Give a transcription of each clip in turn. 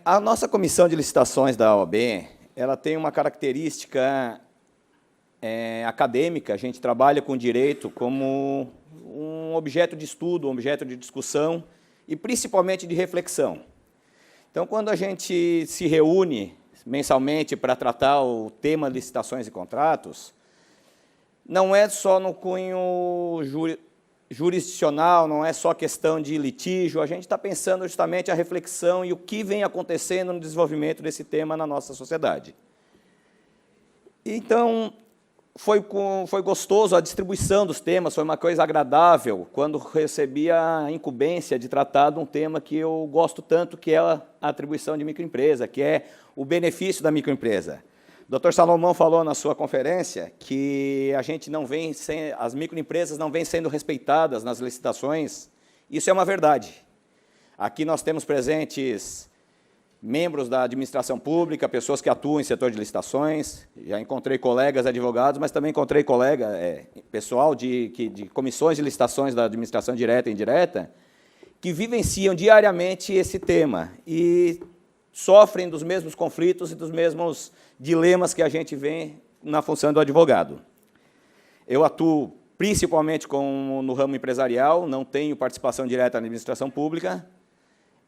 A nossa comissão de licitações da OAB, ela tem uma característica acadêmica. A gente trabalha com direito como um objeto de estudo, um objeto de discussão e, principalmente, de reflexão. Então, quando a gente se reúne mensalmente para tratar o tema licitações e contratos, não é só no cunho jurisdicional, não é só questão de litígio, a gente está pensando justamente a reflexão e o que vem acontecendo no desenvolvimento desse tema na nossa sociedade. Então, foi gostoso a distribuição dos temas, foi uma coisa agradável quando recebi a incumbência de tratar de um tema que eu gosto tanto, que é a atribuição de microempresa, que é o benefício da microempresa. O Dr. Salomão falou na sua conferência que as microempresas não vêm sendo respeitadas nas licitações. Isso é uma verdade. Aqui nós temos presentes membros da administração pública, pessoas que atuam em setor de licitações. Já encontrei colegas advogados, mas também encontrei pessoal de comissões de licitações da administração direta e indireta, que vivenciam diariamente esse tema e sofrem dos mesmos conflitos e dos mesmos dilemas que a gente vê na função do advogado. Eu atuo principalmente no ramo empresarial, não tenho participação direta na administração pública,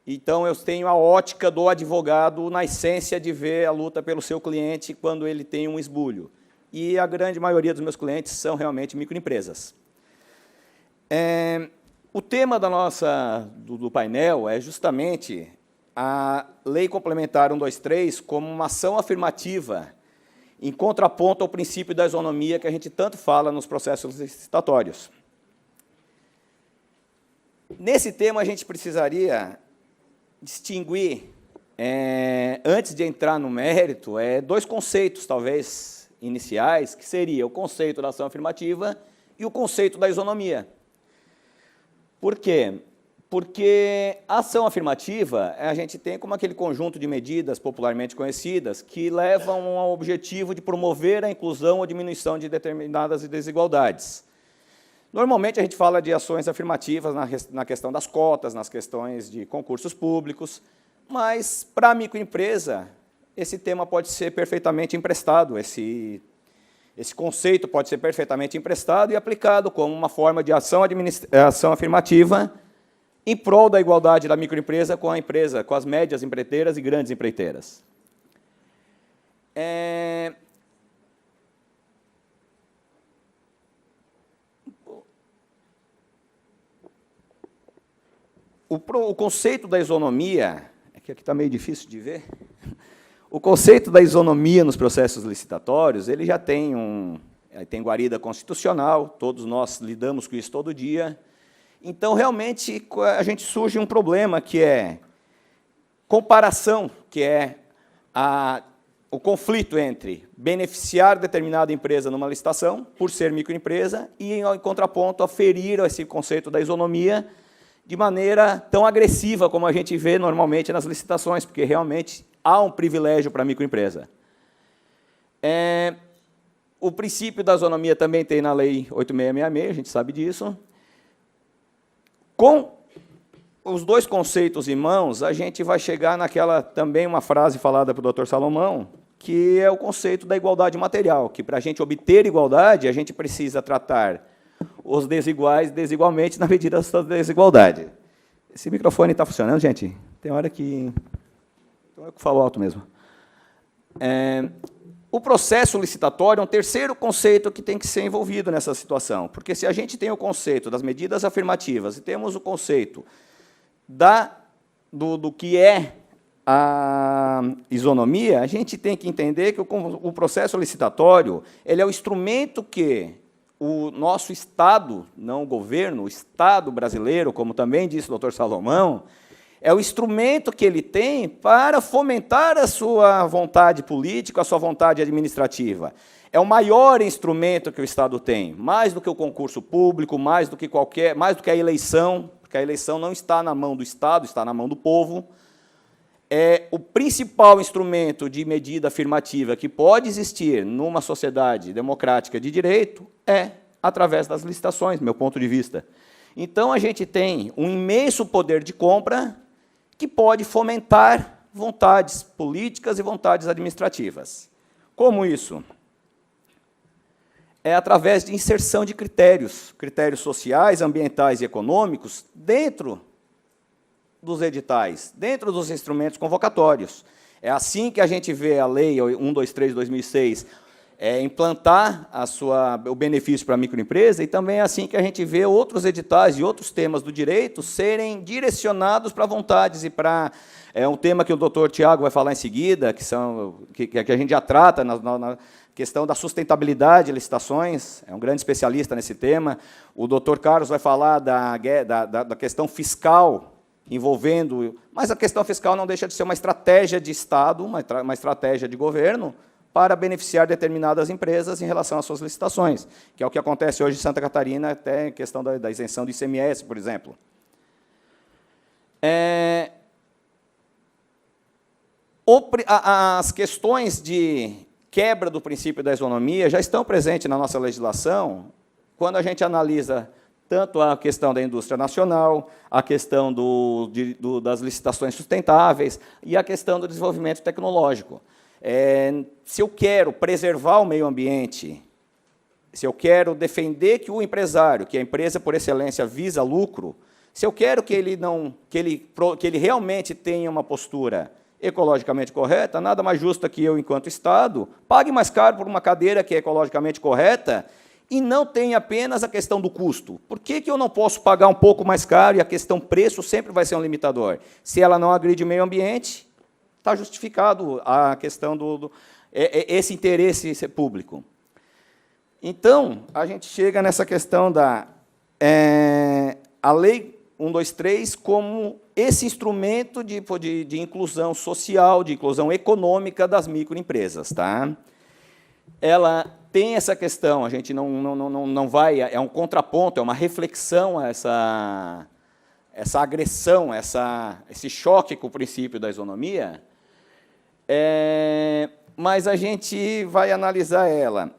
então eu tenho a ótica do advogado na essência de ver a luta pelo seu cliente quando ele tem um esbulho. E a grande maioria dos meus clientes são realmente microempresas. O tema do painel é justamente a Lei Complementar 123 como uma ação afirmativa em contraponto ao princípio da isonomia que a gente tanto fala nos processos licitatórios. Nesse tema, a gente precisaria distinguir, antes de entrar no mérito, dois conceitos, talvez, iniciais, que seria o conceito da ação afirmativa e o conceito da isonomia. Por quê? Porque a ação afirmativa, a gente tem como aquele conjunto de medidas popularmente conhecidas que levam ao objetivo de promover a inclusão ou diminuição de determinadas desigualdades. Normalmente, a gente fala de ações afirmativas na questão das cotas, nas questões de concursos públicos, mas, para a microempresa, esse tema pode ser perfeitamente emprestado, esse conceito pode ser perfeitamente emprestado e aplicado como uma forma de ação afirmativa em prol da igualdade da microempresa com a empresa, com as médias empreiteiras e grandes empreiteiras. O conceito da isonomia, aqui está meio difícil de ver, o conceito da isonomia nos processos licitatórios, ele já tem tem guarida constitucional, todos nós lidamos com isso todo dia. Então, realmente, a gente surge um problema, que é comparação, que é o conflito entre beneficiar determinada empresa numa licitação, por ser microempresa, e, em contraponto, aferir esse conceito da isonomia de maneira tão agressiva como a gente vê normalmente nas licitações, porque, realmente, há um privilégio para a microempresa. O princípio da isonomia também tem na Lei 8666, a gente sabe disso. Com os dois conceitos em mãos, a gente vai chegar também uma frase falada pelo Dr. Salomão, que é o conceito da igualdade material, que, para a gente obter igualdade, a gente precisa tratar os desiguais desigualmente na medida da sua desigualdade. Esse microfone está funcionando, gente? Tem hora que... Então, eu falo alto mesmo. O processo licitatório é um terceiro conceito que tem que ser envolvido nessa situação, porque se a gente tem o conceito das medidas afirmativas e temos o conceito do que é a isonomia, a gente tem que entender que o processo licitatório ele é o instrumento que o nosso Estado, não o governo, o Estado brasileiro, como também disse o Dr. Salomão, é o instrumento que ele tem para fomentar a sua vontade política, a sua vontade administrativa. É o maior instrumento que o Estado tem, mais do que o concurso público, mais do que a eleição, porque a eleição não está na mão do Estado, está na mão do povo. O principal instrumento de medida afirmativa que pode existir numa sociedade democrática de direito é através das licitações, do meu ponto de vista. Então, a gente tem um imenso poder de compra que pode fomentar vontades políticas e vontades administrativas. Como isso? É através de inserção de critérios sociais, ambientais e econômicos, dentro dos editais, dentro dos instrumentos convocatórios. É assim que a gente vê a Lei 123/2006 implantar o benefício para a microempresa, e também é assim que a gente vê outros editais e outros temas do direito serem direcionados para vontades e para... É um tema que o doutor Tiago vai falar em seguida, que a gente já trata na questão da sustentabilidade de licitações, é um grande especialista nesse tema. O doutor Carlos vai falar da questão fiscal envolvendo... Mas a questão fiscal não deixa de ser uma estratégia de Estado, uma estratégia de governo, para beneficiar determinadas empresas em relação às suas licitações, que é o que acontece hoje em Santa Catarina, até em questão da isenção do ICMS, por exemplo. As questões de quebra do princípio da isonomia já estão presentes na nossa legislação, quando a gente analisa tanto a questão da indústria nacional, a questão das licitações sustentáveis e a questão do desenvolvimento tecnológico. Se eu quero preservar o meio ambiente, se eu quero defender que o empresário, que a empresa por excelência visa lucro, se eu quero que ele realmente tenha uma postura ecologicamente correta, nada mais justo que eu, enquanto Estado, pague mais caro por uma cadeira que é ecologicamente correta e não tenha apenas a questão do custo. Por que eu não posso pagar um pouco mais caro e a questão preço sempre vai ser um limitador? Se ela não agride o meio ambiente, está justificado a questão esse interesse público. Então, a gente chega nessa questão a Lei 123 como esse instrumento de inclusão social, de inclusão econômica das microempresas. Tá? Ela tem essa questão, a gente não vai... É um contraponto, é uma reflexão a essa agressão, esse choque com o princípio da isonomia, mas a gente vai analisar ela,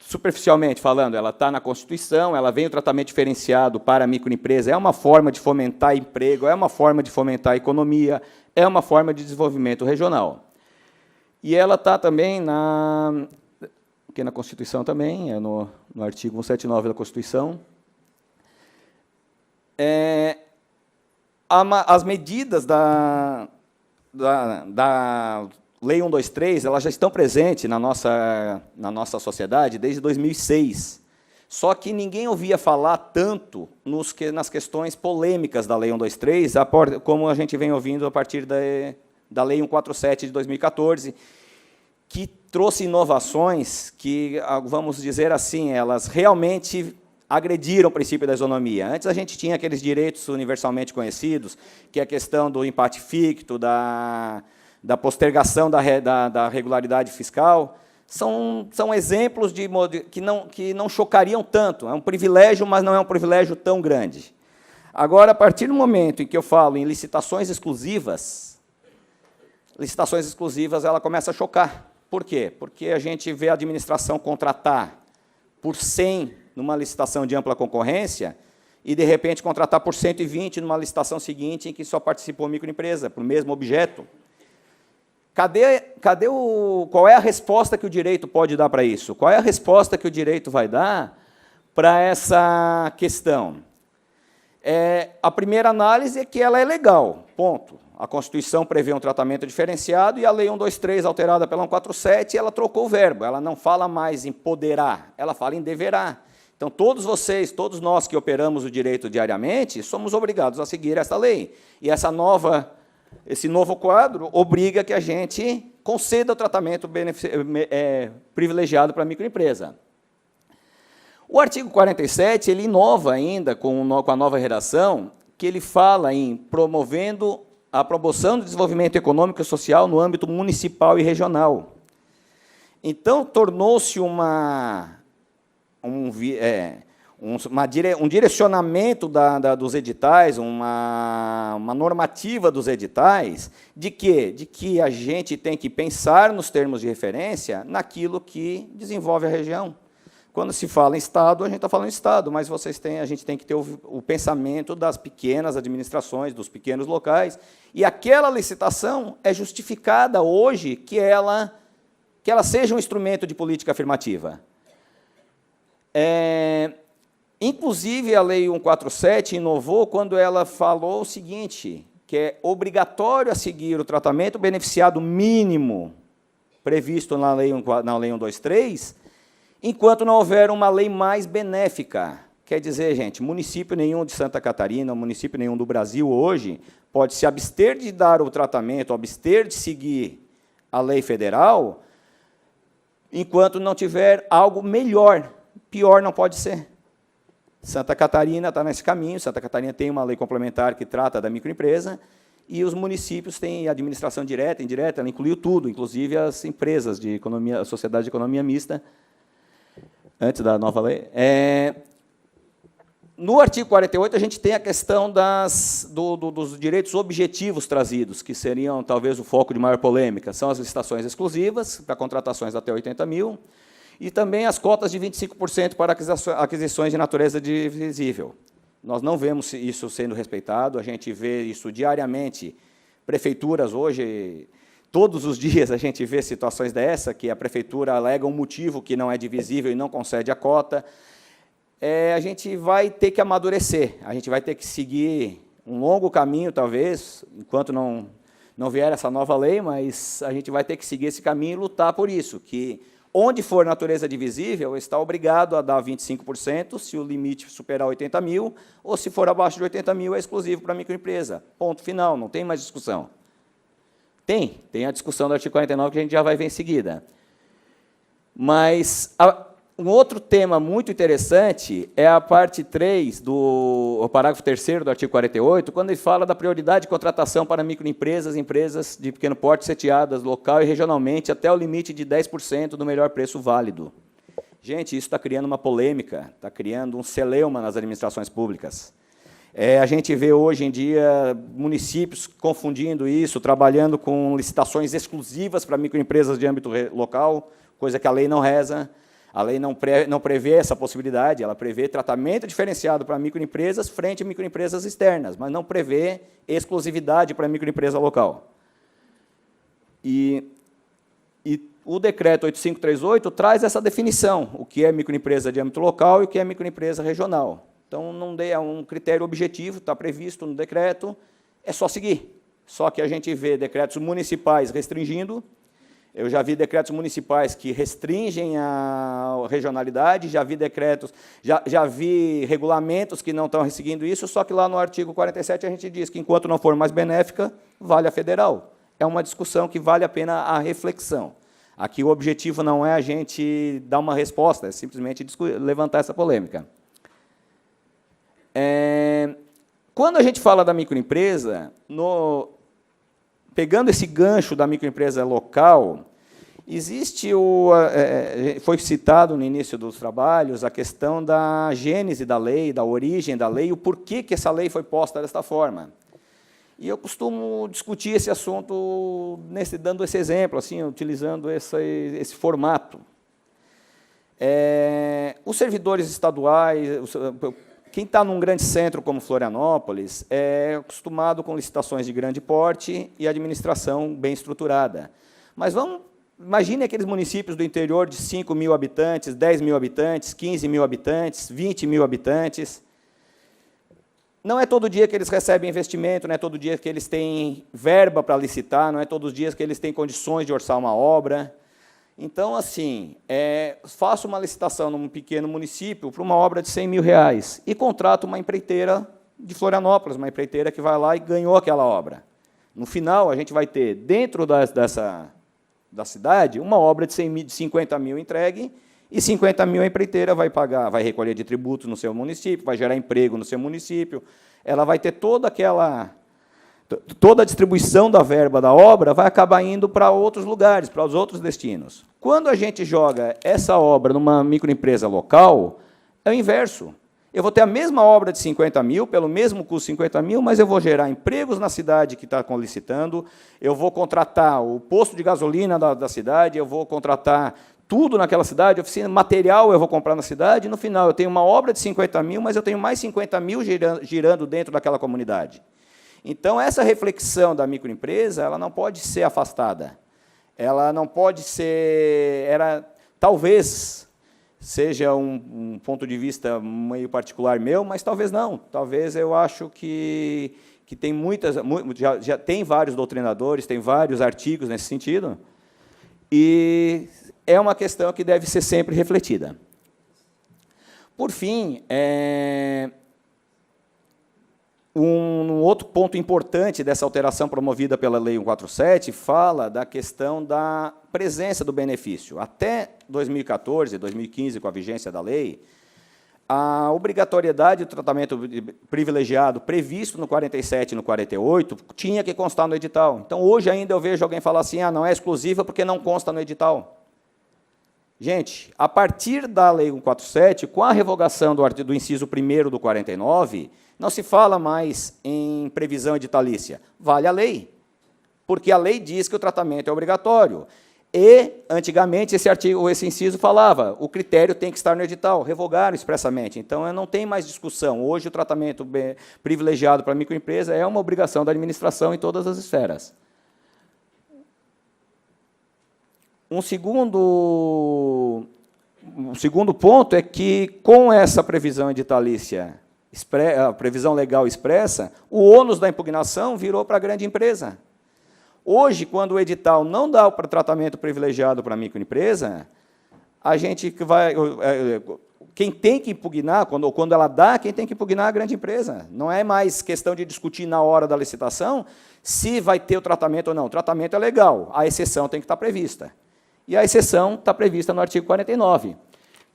superficialmente falando, ela está na Constituição, ela vem o tratamento diferenciado para a microempresa, é uma forma de fomentar emprego, é uma forma de fomentar a economia, é uma forma de desenvolvimento regional. E ela está também na Constituição também, no artigo 179 da Constituição. As medidas da Lei 123, elas já estão presentes na nossa sociedade desde 2006. Só que ninguém ouvia falar tanto nas questões polêmicas da Lei 123, como a gente vem ouvindo a partir da Lei 147 de 2014, que trouxe inovações que, vamos dizer assim, elas realmente agrediram o princípio da isonomia. Antes a gente tinha aqueles direitos universalmente conhecidos, que é a questão do empate ficto, da postergação da regularidade fiscal, são exemplos que não chocariam tanto. É um privilégio, mas não é um privilégio tão grande. Agora, a partir do momento em que eu falo em licitações exclusivas, ela começa a chocar. Por quê? Porque a gente vê a administração contratar por 100 numa licitação de ampla concorrência e, de repente, contratar por 120 numa licitação seguinte em que só participou a microempresa, para o mesmo objeto. Qual é a resposta que o direito pode dar para isso? Qual é a resposta que o direito vai dar para essa questão? A primeira análise é que ela é legal, ponto. A Constituição prevê um tratamento diferenciado e a Lei 123, alterada pela 147, ela trocou o verbo. Ela não fala mais em poderá, ela fala em deverá. Então, todos nós que operamos o direito diariamente, somos obrigados a seguir essa lei. E esse novo quadro obriga que a gente conceda o tratamento privilegiado para a microempresa. O artigo 47, ele inova ainda com a nova redação, que ele fala em promovendo a promoção do desenvolvimento econômico e social no âmbito municipal e regional. Então, tornou-se um direcionamento dos editais, uma normativa dos editais, de quê? De que a gente tem que pensar nos termos de referência naquilo que desenvolve a região. Quando se fala em Estado, a gente está falando em Estado, mas a gente tem que ter o pensamento das pequenas administrações, dos pequenos locais, e aquela licitação é justificada hoje que ela seja um instrumento de política afirmativa. Inclusive, a Lei 147 inovou quando ela falou o seguinte, que é obrigatório a seguir o tratamento beneficiado mínimo previsto na Lei 123, enquanto não houver uma lei mais benéfica. Quer dizer, gente, município nenhum de Santa Catarina, município nenhum do Brasil hoje, pode se abster de dar o tratamento, abster de seguir a lei federal, enquanto não tiver algo melhor. Pior não pode ser. Santa Catarina está nesse caminho, Santa Catarina tem uma lei complementar que trata da microempresa, e os municípios têm administração direta, indireta, ela incluiu tudo, inclusive as empresas de economia, a sociedade de economia mista, antes da nova lei. No artigo 48, a gente tem a questão dos direitos objetivos trazidos, que seriam, talvez, o foco de maior polêmica. São as licitações exclusivas, para contratações até 80 mil, e também as cotas de 25% para aquisições de natureza divisível. Nós não vemos isso sendo respeitado, a gente vê isso diariamente. Prefeituras, hoje, todos os dias, a gente vê situações dessa, que a prefeitura alega um motivo que não é divisível e não concede a cota. A gente vai ter que amadurecer, a gente vai ter que seguir um longo caminho, talvez, enquanto não vier essa nova lei, mas a gente vai ter que seguir esse caminho e lutar por isso, que onde for natureza divisível, está obrigado a dar 25%, se o limite superar 80 mil, ou se for abaixo de 80 mil, é exclusivo para a microempresa. Ponto final, não tem mais discussão. Tem a discussão do artigo 49, que a gente já vai ver em seguida. Mas um outro tema muito interessante é a parte 3, o parágrafo 3º do artigo 48, quando ele fala da prioridade de contratação para microempresas, empresas de pequeno porte sediadas local e regionalmente até o limite de 10% do melhor preço válido. Gente, isso está criando uma polêmica, está criando um celeuma nas administrações públicas. A gente vê hoje em dia municípios confundindo isso, trabalhando com licitações exclusivas para microempresas de âmbito local, coisa que a lei não reza. A lei não prevê essa possibilidade, ela prevê tratamento diferenciado para microempresas frente a microempresas externas, mas não prevê exclusividade para a microempresa local. E o decreto 8538 traz essa definição, o que é microempresa de âmbito local e o que é microempresa regional. Então, não é um critério objetivo, está previsto no decreto, é só seguir. Só que a gente vê decretos municipais restringindo. Eu já vi decretos municipais que restringem a regionalidade, já vi decretos, já vi regulamentos que não estão seguindo isso, só que lá no artigo 47 a gente diz que, enquanto não for mais benéfica, vale a federal. É uma discussão que vale a pena a reflexão. Aqui o objetivo não é a gente dar uma resposta, é simplesmente levantar essa polêmica. Quando a gente fala da microempresa, pegando esse gancho da microempresa local, foi citado no início dos trabalhos a questão da gênese da lei, da origem da lei, o porquê que essa lei foi posta desta forma. E eu costumo discutir esse assunto dando esse exemplo, assim, utilizando esse formato. Os servidores estaduais, quem está num grande centro como Florianópolis é acostumado com licitações de grande porte e administração bem estruturada. Mas imagine aqueles municípios do interior de 5 mil habitantes, 10 mil habitantes, 15 mil habitantes, 20 mil habitantes. Não é todo dia que eles recebem investimento, não é todo dia que eles têm verba para licitar, não é todos os dias que eles têm condições de orçar uma obra. Então, assim, faço uma licitação num pequeno município para uma obra de 100 mil reais e contrato uma empreiteira de Florianópolis, uma empreiteira que vai lá e ganhou aquela obra. No final, a gente vai ter, dentro da cidade, uma obra de 50 mil entregue e 50 mil a empreiteira vai pagar, vai recolher de tributos no seu município, vai gerar emprego no seu município, ela vai ter toda a distribuição da verba da obra vai acabar indo para outros lugares, para os outros destinos. Quando a gente joga essa obra numa microempresa local, é o inverso. Eu vou ter a mesma obra de 50 mil, pelo mesmo custo de 50 mil, mas eu vou gerar empregos na cidade que está licitando, eu vou contratar o posto de gasolina da cidade, eu vou contratar tudo naquela cidade, oficina, material eu vou comprar na cidade, e no final eu tenho uma obra de 50 mil, mas eu tenho mais 50 mil girando dentro daquela comunidade. Então, essa reflexão da microempresa, ela não pode ser afastada. Ela não pode ser... talvez seja um ponto de vista meio particular meu, mas talvez não. Talvez eu acho que tem já tem vários doutrinadores, tem vários artigos nesse sentido, e é uma questão que deve ser sempre refletida. Por fim, um outro ponto importante dessa alteração promovida pela Lei 147 fala da questão da presença do benefício. Até 2014, 2015, com a vigência da lei, a obrigatoriedade do tratamento privilegiado previsto no 47 e no 48 tinha que constar no edital. Então, hoje ainda eu vejo alguém falar assim, não é exclusiva porque não consta no edital. Gente, a partir da Lei 147, com a revogação do inciso 1º do 49, não se fala mais em previsão editalícia. Vale a lei, porque a lei diz que o tratamento é obrigatório. E, antigamente, esse inciso falava, o critério tem que estar no edital, revogaram expressamente. Então, não tem mais discussão. Hoje, o tratamento privilegiado para a microempresa é uma obrigação da administração em todas as esferas. Um segundo ponto é que, com essa previsão editalícia, a previsão legal expressa, o ônus da impugnação virou para a grande empresa. Hoje, quando o edital não dá o tratamento privilegiado para a microempresa, quem tem que impugnar, quando ela dá, quem tem que impugnar é a grande empresa. Não é mais questão de discutir na hora da licitação se vai ter o tratamento ou não. O tratamento é legal, a exceção tem que estar prevista. E a exceção está prevista no artigo 49,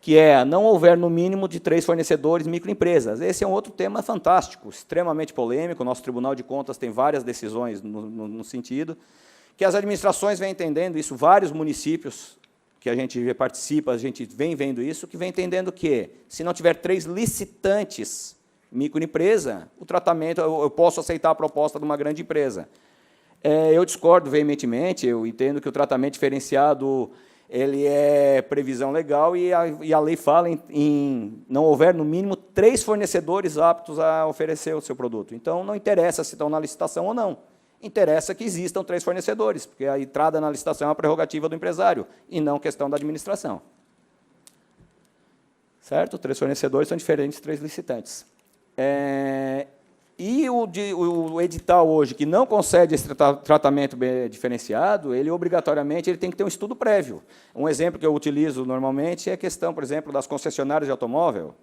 que é não houver no mínimo de 3 fornecedores microempresas. Esse é um outro tema fantástico, extremamente polêmico. O nosso Tribunal de Contas tem várias decisões no sentido, que as administrações vêm entendendo isso, vários municípios que a gente participa, a gente vem vendo isso, que vem entendendo que, se não tiver 3 licitantes microempresa, o tratamento, eu posso aceitar a proposta de uma grande empresa. Eu discordo veementemente, eu entendo que o tratamento diferenciado ele é previsão legal e a lei fala em não houver, no mínimo, 3 fornecedores aptos a oferecer o seu produto. Então, não interessa se estão na licitação ou não. Interessa que existam 3 fornecedores, porque a entrada na licitação é uma prerrogativa do empresário e não questão da administração. Certo? 3 fornecedores são diferentes de 3 licitantes. E o edital hoje, que não concede esse tratamento diferenciado, ele obrigatoriamente tem que ter um estudo prévio. Um exemplo que eu utilizo normalmente é a questão, por exemplo, das concessionárias de automóvel.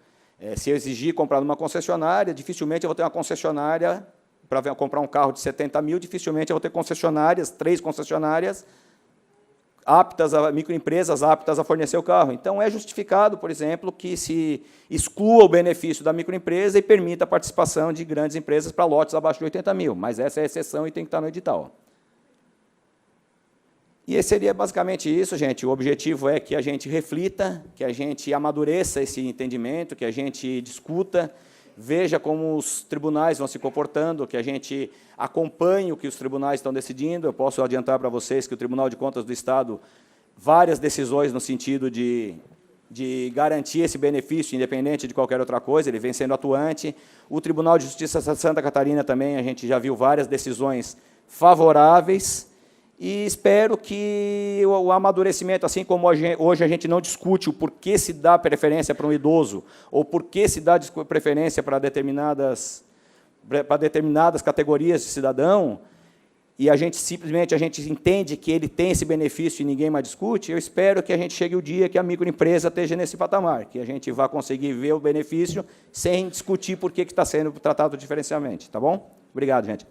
Se eu exigir comprar numa concessionária, dificilmente eu vou ter uma concessionária, para comprar um carro de 70 mil, dificilmente eu vou ter concessionárias, 3 concessionárias, microempresas aptas a fornecer o carro. Então, é justificado, por exemplo, que se exclua o benefício da microempresa e permita a participação de grandes empresas para lotes abaixo de 80 mil, mas essa é a exceção e tem que estar no edital. E esse seria basicamente isso, gente. O objetivo é que a gente reflita, que a gente amadureça esse entendimento, que a gente discuta, veja como os tribunais vão se comportando, que a gente acompanhe o que os tribunais estão decidindo. Eu posso adiantar para vocês que o Tribunal de Contas do Estado, várias decisões no sentido de garantir esse benefício, independente de qualquer outra coisa, ele vem sendo atuante. O Tribunal de Justiça de Santa Catarina também, a gente já viu várias decisões favoráveis, e espero que o amadurecimento, assim como hoje a gente não discute o porquê se dá preferência para um idoso, ou porquê se dá preferência para determinadas categorias de cidadão, e a gente simplesmente entende que ele tem esse benefício e ninguém mais discute, eu espero que a gente chegue o dia que a microempresa esteja nesse patamar, que a gente vá conseguir ver o benefício sem discutir por que está sendo tratado diferencialmente. Tá bom? Obrigado, gente.